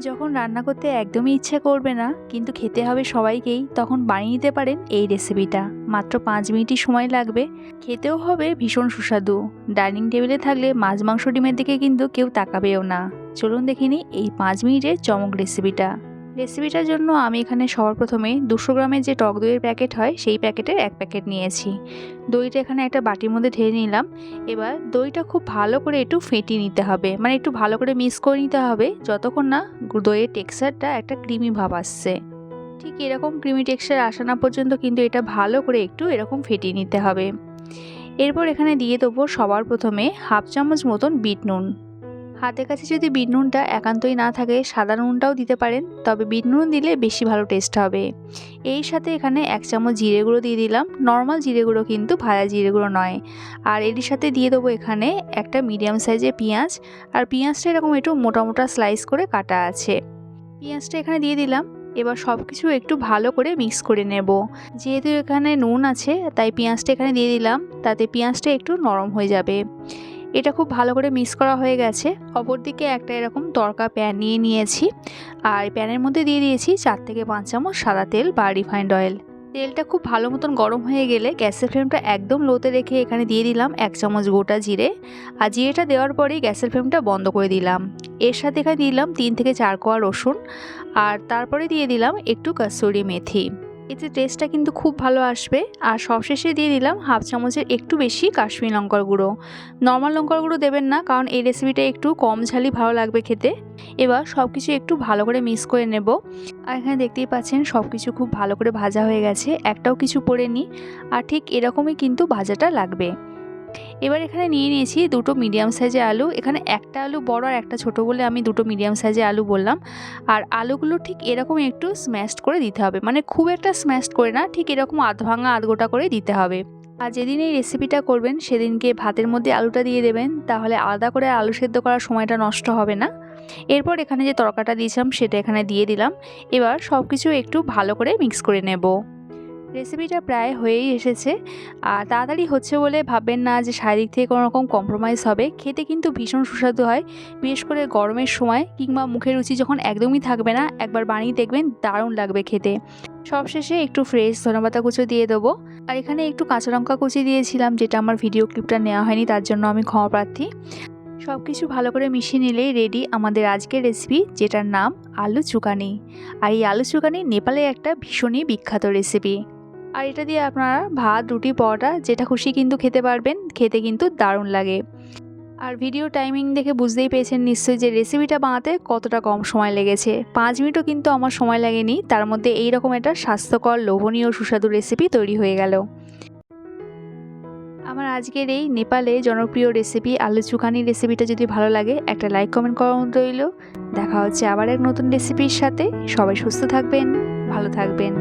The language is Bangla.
যখন রান্না করতে একদমই ইচ্ছে করবে না কিন্তু খেতে হবে সবাইকেই, তখন বানিয়ে নিতে পারেন এই রেসিপিটা। মাত্র 5 মিনিটই সময় লাগবে, খেতেও হবে ভীষণ সুস্বাদু। ডাইনিং টেবিলে থাকলে মাছ মাংস ডিমের দিকে কিন্তু কেউ তাকাবেও না। চলুন দেখে নিই এই 5 মিনিটের চমক রেসিপিটার জন্য আমি এখানে সবার প্রথমে 200 গ্রামের যে টক দইয়ের প্যাকেট হয় সেই প্যাকেটের 1 প্যাকেট নিয়েছি। দইটা এখানে একটা বাটির মধ্যে ঢেলে নিলাম। এবার দইটা খুব ভালো করে একটু ফেটিয়ে নিতে হবে, মানে একটু ভালো করে মিক্স করে নিতে হবে যতক্ষণ না দইয়ের টেক্সচারটা একটা ক্রিমি ভাব আসছে। ঠিক এরকম ক্রিমি টেক্সচার আসা না পর্যন্ত কিন্তু এটা ভালো করে একটু এরকম ফেটিয়ে নিতে হবে। এরপর এখানে দিয়ে দেবো সবার প্রথমে 1/2 চামচ মতন বিট নুন। হাতের কাছে যদি বিট নুনটা একান্তই না থাকে সাদা নুনটাও দিতে পারেন, তবে বিট নুন দিলে বেশি ভালো টেস্ট হবে। এই সাথে এখানে 1 চামচ জিরে গুঁড়ো দিয়ে দিলাম, নর্মাল জিরে গুঁড়ো কিন্তু ভাজা জিরে গুঁড়ো নয়। আর এর সাথে দিয়ে দেবো এখানে একটা মিডিয়াম সাইজের পেঁয়াজ, আর পেঁয়াজটা এরকম একটু মোটা মোটা স্লাইস করে কাটা আছে। পেঁয়াজটা এখানে দিয়ে দিলাম। এবার সব কিছু একটু ভালো করে মিক্স করে নেব। যেহেতু এখানে নুন আছে তাই পেঁয়াজটা এখানে দিয়ে দিলাম, তাতে পেঁয়াজটা একটু নরম হয়ে যাবে। এটা খুব ভালো করে মিক্স করা হয়ে গেছে। অপরদিকে একটা এরকম তড়কা প্যান নিয়ে নিয়েছি, আর প্যানের মধ্যে দিয়ে দিয়েছি 4 থেকে 5 চামচ সাদা তেল বা রিফাইন্ড অয়েল। তেলটা খুব ভালো মতন গরম হয়ে গেলে গ্যাসের ফ্লেমটা একদম লোতে রেখে এখানে দিয়ে দিলাম 1 চামচ গোটা জিরে। আর জিরেটা দেওয়ার পরেই গ্যাসের ফ্লেমটা বন্ধ করে দিলাম। এর সাথে এখানে দিলাম 3 থেকে 4 কোয়া রসুন, আর তারপরে দিয়ে দিলাম একটু কসুরি মেথি। এতে টেস্টটা কিন্তু খুব ভালো আসবে। আর সবশেষে দিয়ে দিলাম 1/2 চামচের একটু বেশি কাশ্মীরি লঙ্কার গুঁড়ো। নর্মাল লঙ্কার গুঁড়ো দেবেন না, কারণ এই রেসিপিটা একটু কম ঝালই ভালো লাগবে খেতে। এবার সব কিছু একটু ভালো করে মিক্স করে নেব। আর এখানে দেখতেই পাচ্ছেন সব কিছু খুব ভালো করে ভাজা হয়ে গেছে, একটাও কিছু পড়েনি। আর ঠিক এরকমই কিন্তু ভাজাটা লাগবে। এবার এখানে নিয়ে নিয়েছি 2টো মিডিয়াম সাইজের আলু। এখানে একটা আলু বড় আর একটা ছোট বলে আমি 2টো মিডিয়াম সাইজের আলু বললাম। আর আলুগুলো ঠিক এরকম একটু স্ম্যাশড করে দিতে হবে, মানে খুব একটা স্ম্যাশড করে না, ঠিক এরকম আধ ভাঙা আধ গোটা করে দিতে হবে। আর যেদিন এই রেসিপিটা করবেন সেদিনকে ভাতের মধ্যে আলুটা দিয়ে দেবেন, তাহলে আলাদা করে আলু সেদ্ধ করার সময়টা নষ্ট হবে না। এরপর এখানে যে তরকাটা দিয়েছিলাম সেটা এখানে দিয়ে দিলাম। এবার সব কিছু একটু ভালো করে মিক্স করে নেব। রেসিপিটা প্রায় হয়েই এসেছে। আর তাড়াতাড়ি হচ্ছে বলে ভাববেন না যে শারীরিক থেকে কোনো রকম কম্প্রোমাইজ হবে। খেতে কিন্তু ভীষণ সুস্বাদু হয়, বিশেষ করে গরমের সময় কিংবা মুখের রুচি যখন একদমই থাকবে না, একবার বানিয়ে দেখবেন দারুণ লাগবে খেতে। সবশেষে একটু ফ্রেশ ধনেপাতা কুচি দিয়ে দেবো। আর এখানে একটু কাঁচা লঙ্কা কুচি দিয়েছিলাম, যেটা আমার ভিডিও ক্লিপটা নেওয়া হয়নি, তার জন্য আমি ক্ষমা প্রার্থী। সব কিছু ভালো করে মিশিয়ে নিলেই রেডি আমাদের আজকের রেসিপি, যেটার নাম আলু চুকানি। আর এই আলু চুকানি নেপালের একটা ভীষণই বিখ্যাত রেসিপি। আর এটা দিয়ে আপনারা ভাত, রুটি, পরোটা যেটা খুশি কিন্তু খেতে পারবেন, খেতে কিন্তু দারুণ লাগে। আর ভিডিও টাইমিং দেখে বুঝতেই পেরেছেন নিশ্চয়ই যে রেসিপিটা বানাতে কতটা কম সময় লেগেছে। 5 মিনিটও কিন্তু আমার সময় লাগেনি, তার মধ্যে এইরকম একটা স্বাস্থ্যকর, লোভনীয়, সুস্বাদু রেসিপি তৈরি হয়ে গেল। আমার আজকের এই নেপালে জনপ্রিয় রেসিপি আলু চুকানি রেসিপিটা যদি ভালো লাগে একটা লাইক কমেন্ট করার অনুরোধ রইল। দেখা হচ্ছে আবার এক নতুন রেসিপির সাথে। সবাই সুস্থ থাকবেন, ভালো থাকবেন।